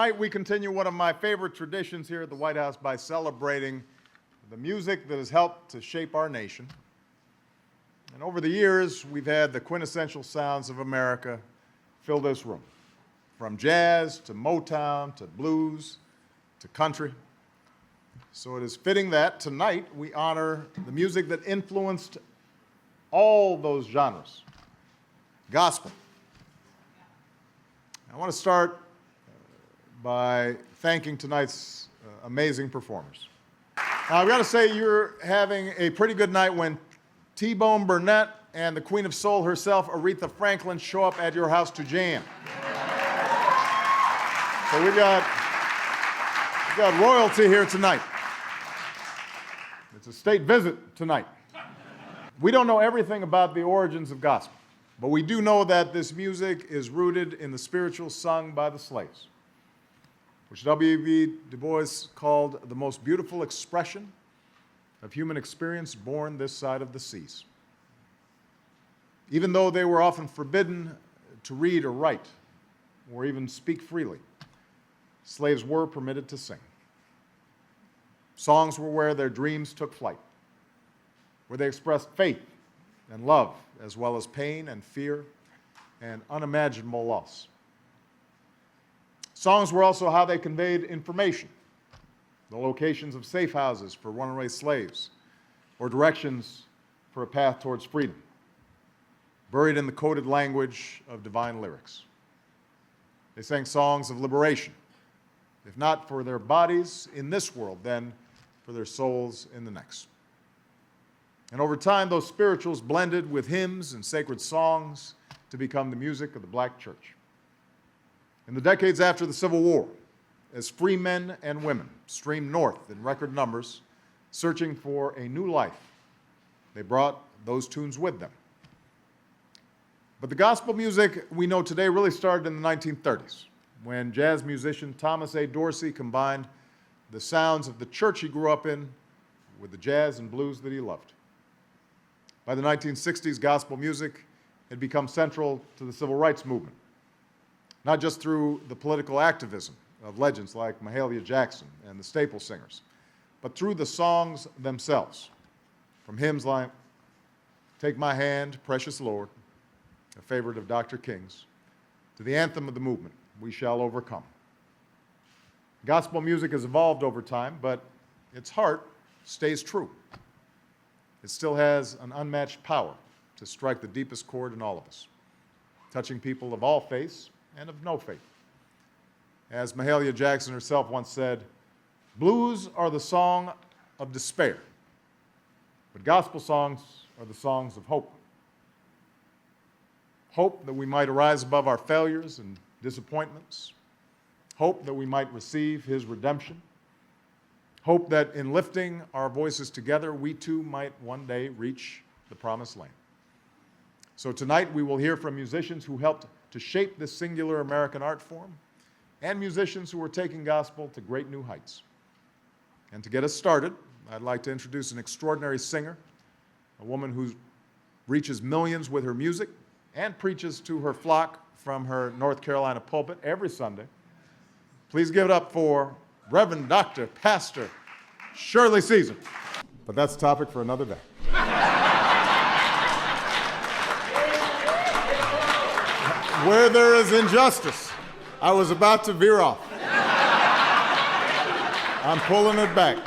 Tonight we continue one of my favorite traditions here at the White House by celebrating the music that has helped to shape our nation. And over the years, we've had the quintessential sounds of America fill this room, from jazz to Motown to blues to country. So it is fitting that tonight we honor the music that influenced all those genres, gospel. I want to start by thanking tonight's amazing performers. Now, I've got to say you're having a pretty good night when T-Bone Burnett and the Queen of Soul herself, Aretha Franklin, show up at your house to jam. So we've got royalty here tonight. It's a state visit tonight. We don't know everything about the origins of gospel, but we do know that this music is rooted in the spirituals sung by the slaves, which W.E.B. Du Bois called the most beautiful expression of human experience born this side of the seas. Even though they were often forbidden to read or write or even speak freely, slaves were permitted to sing. Songs were where their dreams took flight, where they expressed faith and love, as well as pain and fear and unimaginable loss. Songs were also how they conveyed information, the locations of safe houses for runaway slaves, or directions for a path towards freedom, buried in the coded language of divine lyrics. They sang songs of liberation, if not for their bodies in this world, then for their souls in the next. And over time, those spirituals blended with hymns and sacred songs to become the music of the black church. In the decades after the Civil War, as free men and women streamed north in record numbers, searching for a new life, they brought those tunes with them. But the gospel music we know today really started in the 1930s, when jazz musician Thomas A. Dorsey combined the sounds of the church he grew up in with the jazz and blues that he loved. By the 1960s, gospel music had become central to the civil rights movement, not just through the political activism of legends like Mahalia Jackson and the Staple Singers, but through the songs themselves, from hymns like Take My Hand, Precious Lord, a favorite of Dr. King's, to the anthem of the movement, We Shall Overcome. Gospel music has evolved over time, but its heart stays true. It still has an unmatched power to strike the deepest chord in all of us, touching people of all faiths and of no faith. As Mahalia Jackson herself once said, blues are the song of despair, but gospel songs are the songs of hope. Hope that we might arise above our failures and disappointments. Hope that we might receive his redemption. Hope that in lifting our voices together, we too might one day reach the promised land. So tonight we will hear from musicians who helped to shape this singular American art form, and musicians who are taking gospel to great new heights. And to get us started, I'd like to introduce an extraordinary singer, a woman who reaches millions with her music and preaches to her flock from her North Carolina pulpit every Sunday. Please give it up for Reverend Dr. Pastor Shirley Caesar. But that's a topic for another day. Where there is injustice, I was about to veer off. I'm pulling it back.